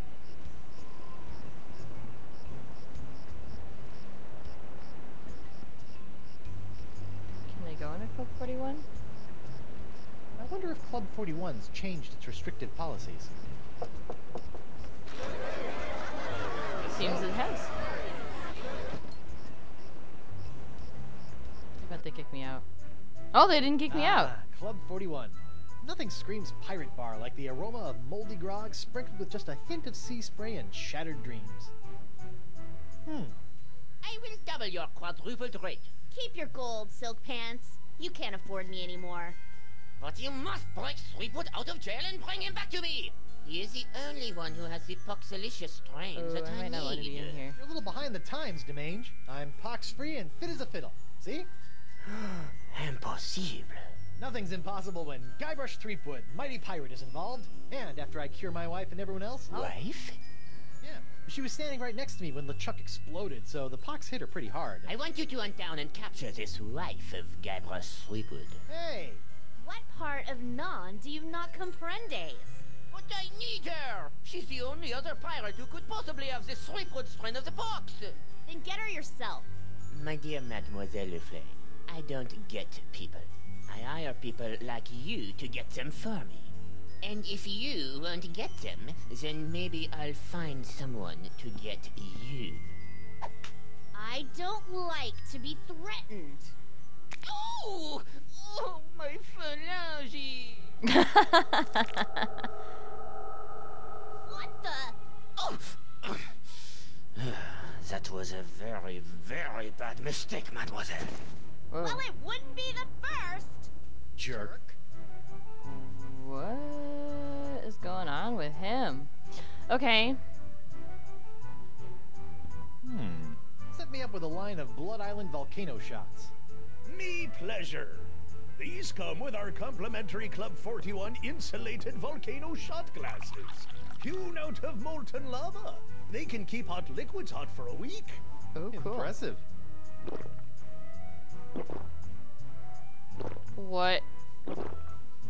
Can I go into Club 41? I wonder if Club 41's changed its restrictive policies. Seems it has. I bet they kicked me out. Oh, they didn't kick me out. Club 41. Nothing screams pirate bar like the aroma of moldy grog sprinkled with just a hint of sea spray and shattered dreams. I will double your quadrupled rate. Keep your gold, Silk Pants. You can't afford me anymore. But you must break Threepwood out of jail and bring him back to me. He is the only one who has the poxalicious strain Oh, that I might not want to be in here. You're a little behind the times, Demange. I'm pox-free and fit as a fiddle. See? Impossible. Nothing's impossible when Guybrush Threepwood, mighty pirate, is involved. And after I cure my wife and everyone else... Wife? Yeah. She was standing right next to me when LeChuck exploded, so the pox hit her pretty hard. I want you to hunt down and capture this wife of Guybrush Threepwood. Hey! What part of non do you not comprendes? But I need her! She's the only other pirate who could possibly have the Threepwood strain of the pox. Then get her yourself. My dear Mademoiselle Leflay, I don't get people. I hire people like you to get them for me. And if you won't get them, then maybe I'll find someone to get you. I don't like to be threatened. Oh! Oh, my phalange! What the? Oh! That was a very, very bad mistake, mademoiselle. Whoa. Well, it wouldn't be the first. Jerk. What is going on with him? Okay. Set me up with a line of Blood Island volcano shots. Me pleasure. These come with our complimentary Club 41 insulated volcano shot glasses. Hewn out of molten lava. They can keep hot liquids hot for a week. Oh, cool. Impressive. What?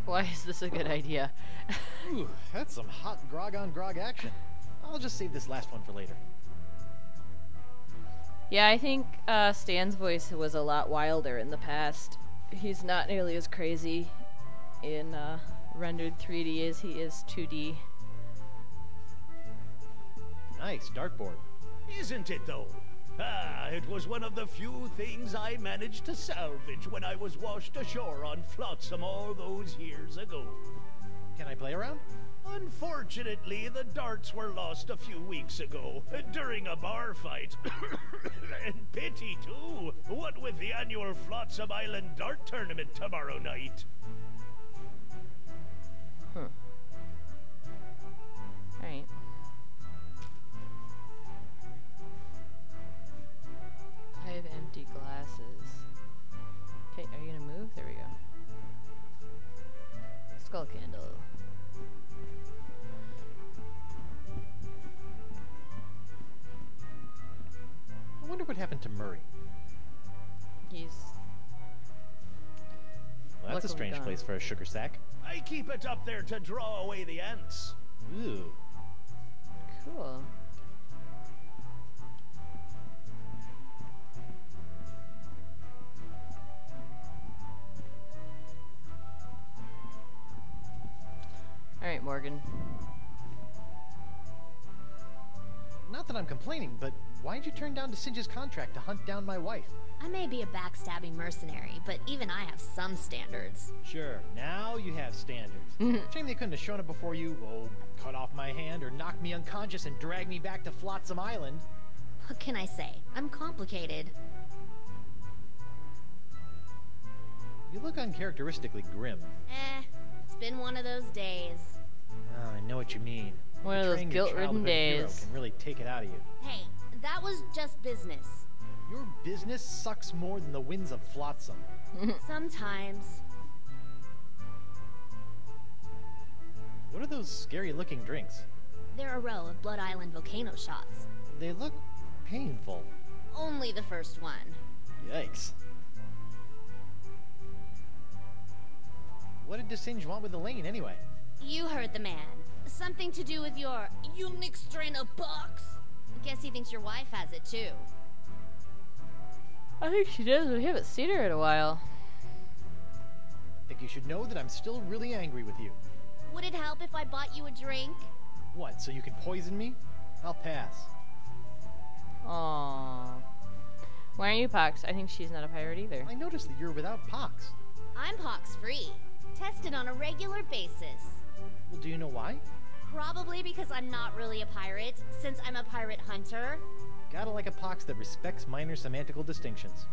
Why is this a good idea? Ooh, that's some hot grog on grog action. I'll just save this last one for later. Yeah, I think Stan's voice was a lot wilder in the past. He's not nearly as crazy in rendered 3D as he is 2D. Nice dartboard. Isn't it, though? Ah, it was one of the few things I managed to salvage when I was washed ashore on Flotsam all those years ago. Can I play around? Unfortunately, the darts were lost a few weeks ago during a bar fight. And pity, too, what with the annual Flotsam Island Dart Tournament tomorrow night. Alright. 5 empty glasses. Okay, are you gonna move? There we go. Skull candle. I wonder what happened to Murray. He's... Well, that's a Luckily strange gone. place for a sugar sack. I keep it up there to draw away the ants. Ooh. Cool. Alright, Morgan. Not Not that I'm complaining, but why'd you turn down Singe's contract to hunt down my wife? I may be a backstabbing mercenary, but even I have some standards. Sure, now you have standards. Shame they couldn't have shown up before you, cut off my hand or knocked me unconscious and dragged me back to Flotsam Island. What can I say? I'm complicated. You look uncharacteristically grim. It's been one of those days. Oh, I know what you mean. One of those Betraying your guilt-ridden childhood hero days. can really take it out of you. Hey, that was just business. Your business sucks more than the winds of Flotsam. Sometimes. What are those scary-looking drinks? They're a row of Blood Island volcano shots. They look painful. Only the first one. Yikes. What did DeSinge want with Elaine, anyway? You heard the man. Something to do with your unique strain of box. Guess he thinks your wife has it too. I think she does, but we haven't seen her in a while. I think you should know that I'm still really angry with you. Would it help if I bought you a drink? What, so you can poison me? I'll pass. Aww. Why aren't you Pox? I think she's not a pirate either. I noticed that you're without Pox. I'm pox-free. Tested on a regular basis. Well, do you know why? Probably because I'm not really a pirate, since I'm a pirate hunter. Gotta like a Pox that respects minor semantical distinctions.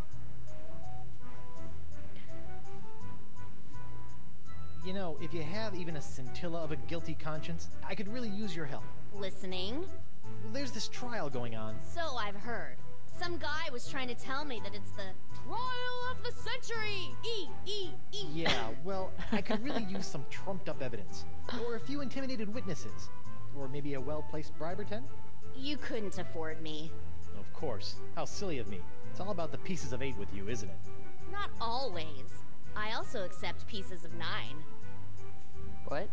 You know, if you have even a scintilla of a guilty conscience, I could really use your help. Listening? Well, there's this trial going on. So I've heard. Some guy was trying to tell me that it's the trial of the century! Yeah, well, I could really use some trumped-up evidence. Or a few intimidated witnesses. Or maybe a well-placed bribe or 10? You couldn't afford me. Of course. How silly of me. It's all about the pieces of 8 with you, isn't it? Not always. I also accept pieces of 9. What?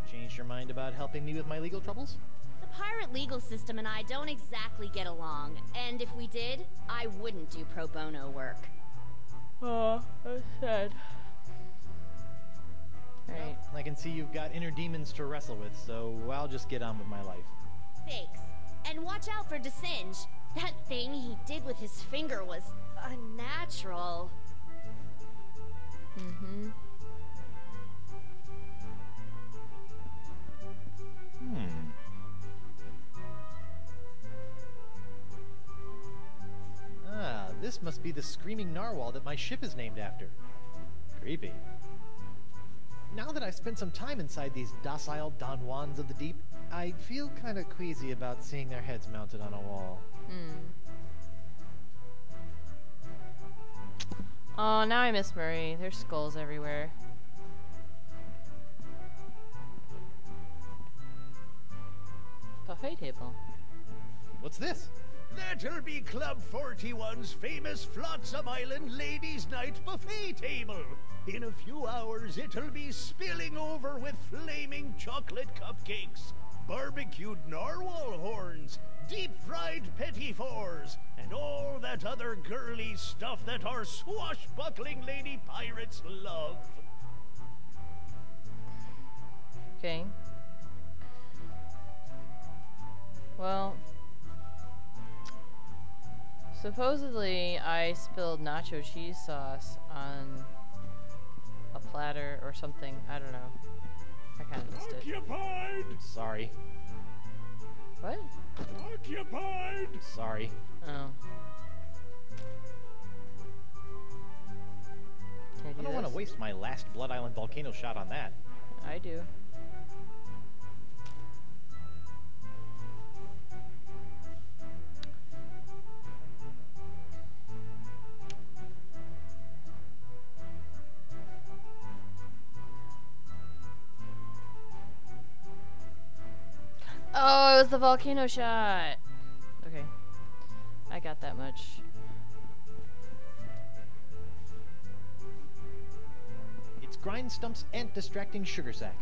Changed your mind about helping me with my legal troubles? The pirate legal system and I don't exactly get along, and if we did, I wouldn't do pro bono work. Oh, that's sad. Alright. Well, I can see you've got inner demons to wrestle with, so I'll just get on with my life. Thanks. And watch out for DeSinge. That thing he did with his finger was unnatural. Mm-hmm. Ah, this must be the screaming narwhal that my ship is named after. Creepy. Now that I've spent some time inside these docile Don Juans of the deep, I feel kind of queasy about seeing their heads mounted on a wall. Oh, now I miss Murray. There's skulls everywhere. Buffet table. What's this? That'll be Club 41's famous Flotsam Island Ladies' Night buffet table. In a few hours, it'll be spilling over with flaming chocolate cupcakes, barbecued narwhal horns, deep-fried petit fours, and all that other girly stuff that our swashbuckling lady pirates love. Okay. Well, supposedly I spilled nacho cheese sauce on a platter or something. I don't know. I kind of missed it. Occupied! Sorry. What? Occupied! Sorry. Oh. Can I do I don't want to this? waste my last Blood Island volcano shot on that. I do. Oh, it was the volcano shot. Okay. I got that much. It's Grindstump's Ant Distracting Sugar Sack.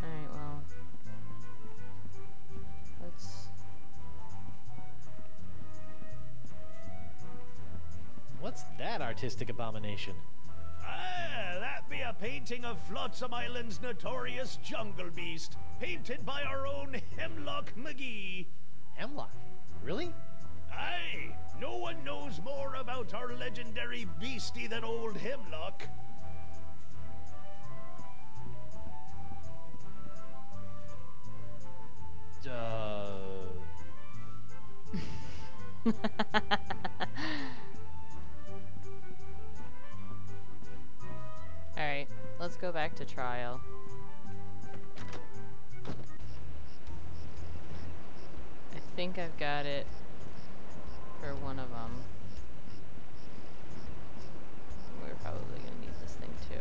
Alright, well. Let's... What's that artistic abomination? Ah, that That be a painting of Flotsam Island's notorious jungle beast, painted by our own Hemlock McGee. Hemlock? Really? Aye, no one knows more about our legendary beastie than old Hemlock. Alright, let's go back to trial. I think I've got it for one of them. We're probably gonna need this thing too.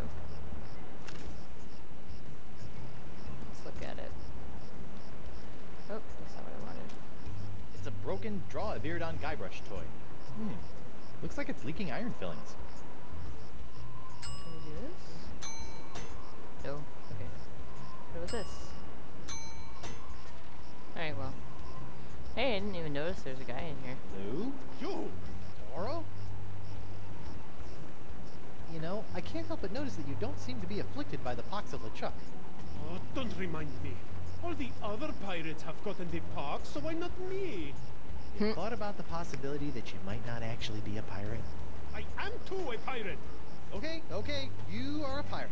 Let's look at it. Oh, that's not what I wanted. It's a broken Draw-A-Beard on Guybrush toy. Looks like it's leaking iron fillings. Can we do this? No. Okay. What about this? Alright, well. Hey, I didn't even notice there's a guy in here. Who? You? Toro? You know, I can't help but notice that you don't seem to be afflicted by the pox of LeChuck. Oh, don't remind me. All the other pirates have gotten the pox, so why not me? You thought about the possibility that you might not actually be a pirate? I am too a pirate. Okay, you are a pirate.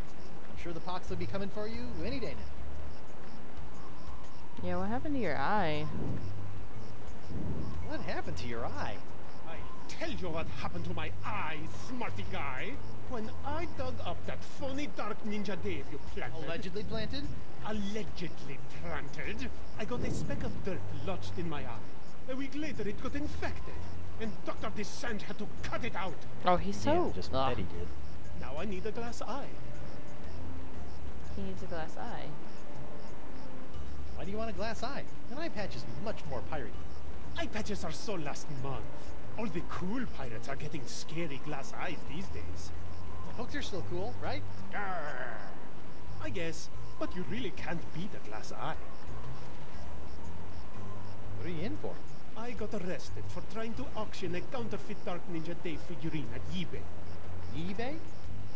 I'm sure the pox will be coming for you any day now. Yeah, what happened to your eye? What happened to your eye? I tell you what happened to my eye, smarty guy. When I dug up that phony Dark Ninja Dave you planted... Allegedly planted? Allegedly planted. I got a speck of dirt lodged in my eye. A week later it got infected, and Dr. Descent had to cut it out. Oh, he's so... Yeah, just bet he did. Now I need a glass eye. He needs a glass eye. Why do you want a glass eye? An eye patch is much more piratey. Eye patches are so last month. All the cool pirates are getting scary glass eyes these days. The hooks are still cool, right? I guess, but you really can't beat a glass eye. What are you in for? I got arrested for trying to auction a counterfeit Dark Ninja Dave figurine at eBay. eBay?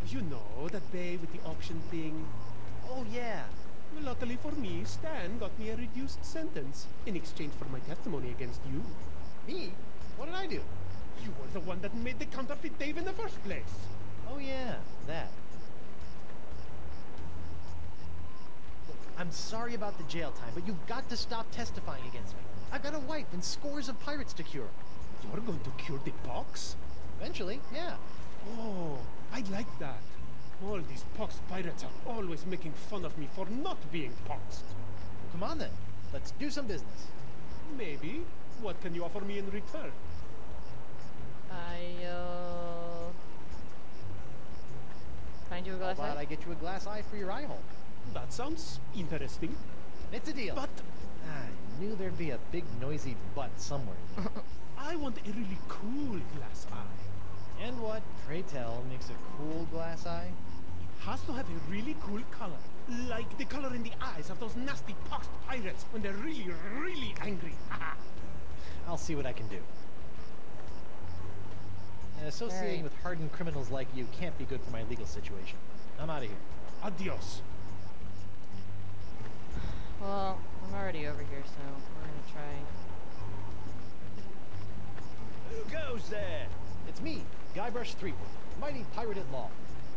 You know, that bay with the auction thing. Oh, yeah. Luckily for me, Stan got me a reduced sentence in exchange for my testimony against you. Me? What did I do? You were the one that made the counterfeit Dave in the first place. Oh, yeah, that. Look, I'm sorry about the jail time, but you've got to stop testifying against me. I've got a wife and scores of pirates to cure. You're going to cure the pox? Eventually, yeah. Oh, I like that. All these poxed pirates are always making fun of me for not being poxed. Well, come on then. Let's do some business. Maybe. What can you offer me in return? Find you a glass How about eye? I get you a glass eye for your eye hole? That sounds interesting. It's a deal. But I knew there'd be a big noisy butt somewhere. I want a really cool glass eye. And what, pray tell, makes a cool glass eye? It has to have a really cool color. Like the color in the eyes of those nasty poxed pirates when they're really, really angry. I'll see what I can do. And associating with hardened criminals like you can't be good for my legal situation. I'm out of here. Adios. Well, I'm already over here, so we're gonna try. Who goes there? It's me, Guybrush Threepwood, mighty pirate at law.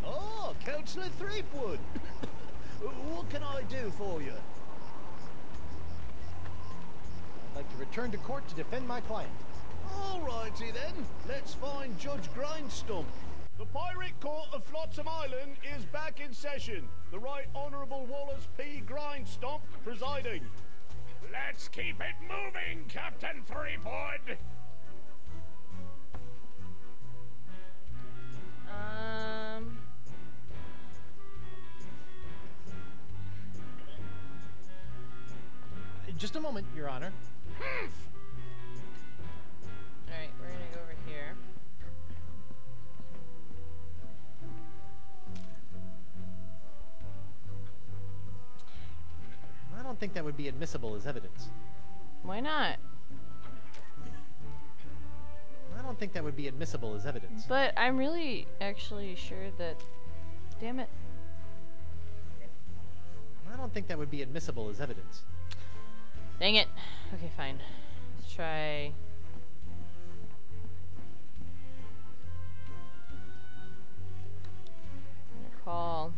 Oh, Councillor Threepwood. What can I do for you? I'd like to return to court to defend my client. Alrighty then, let's find Judge Grindstump. The Pirate Court of Flotsam Island is back in session. The Right Honourable Wallace P. Grindstump presiding. Let's keep it moving, Captain Threepwood! Just a moment, Your Honor. Alright, we're gonna go over here. I don't think that would be admissible as evidence. Why not? I don't think that would be admissible as evidence. But I'm really actually sure that... Damn it. don't think that would be admissible as evidence. Dang it. Okay, fine. Let's try... call...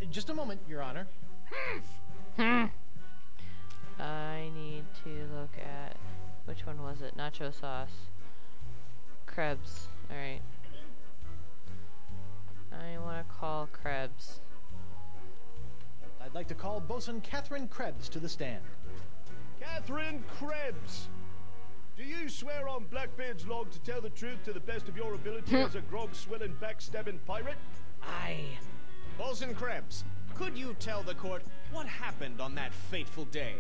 Just a moment, Your Honor. I need to look at... which one was it? Nacho sauce. Krebs. Alright. I want to call Krebs. I'd like to call Bosun Catherine Krebs to the stand. Catherine Krebs! Do you swear on Blackbeard's log to tell the truth to the best of your ability as a grog-swilling, backstabbing pirate? Aye. Bosun Krebs, could you tell the court what happened on that fateful day?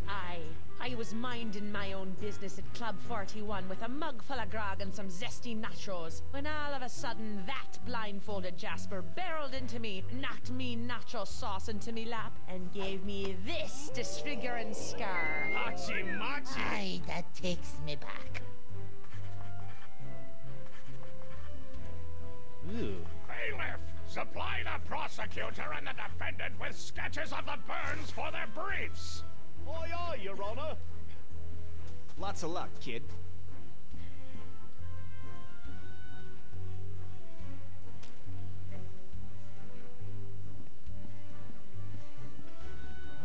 I was minding my own business at Club 41 with a mug full of grog and some zesty nachos, when all of a sudden that blindfolded Jasper barreled into me, knocked me nacho sauce into me lap, and gave me this disfiguring scar. Machi machi! Aye, that takes me back. Ooh. Bailiff, supply the prosecutor and the defendant with sketches of the burns for their briefs. Aye, aye, Your Honor. Lots of luck, kid.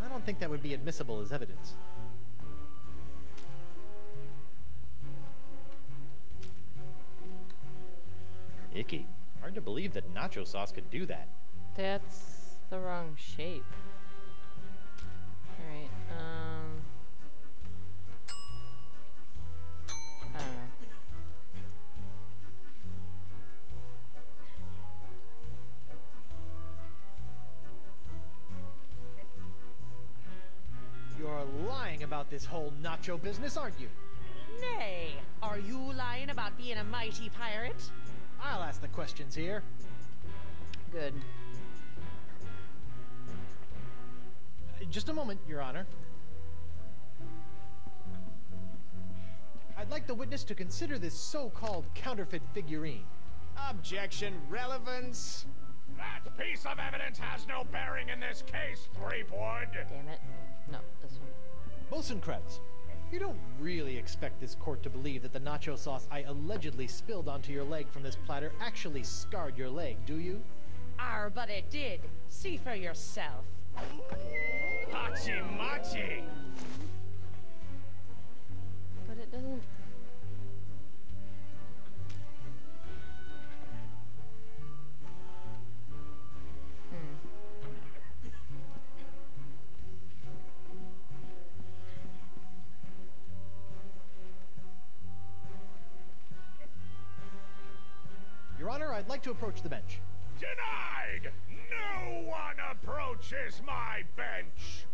I don't think that would be admissible as evidence. Icky. Hard to believe that nacho sauce could do that. That's the wrong shape. Alright, I don't know. You're lying about this whole nacho business, aren't you? Nay, are you lying about being a mighty pirate? I'll ask the questions here. Good. Just a moment, Your Honor. I'd like the witness to consider this so-called counterfeit figurine. Objection, relevance. That piece of evidence has no bearing in this case, Threepwood. Damn it. No, this one. Bosun Krebs, you don't really expect this court to believe that the nacho sauce I allegedly spilled onto your leg from this platter actually scarred your leg, do you? But it did. See for yourself. Machi machi! But it doesn't... Your Honor, I'd like to approach the bench. Denied! No one approaches my bench!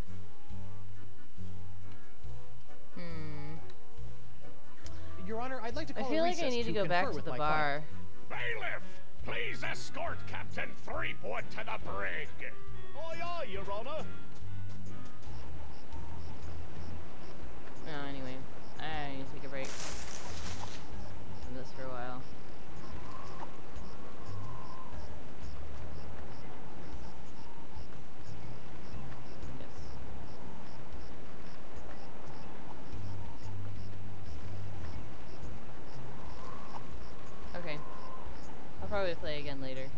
Your Honor, I'd like to call I feel a like I recess need to go confer back to with the my bar. client. Bailiff, please escort Captain Threepwood to the brig. Aye, aye, Your Honor. No, anyway. I need to take a break from this for a while. Okay. I'll probably play again later.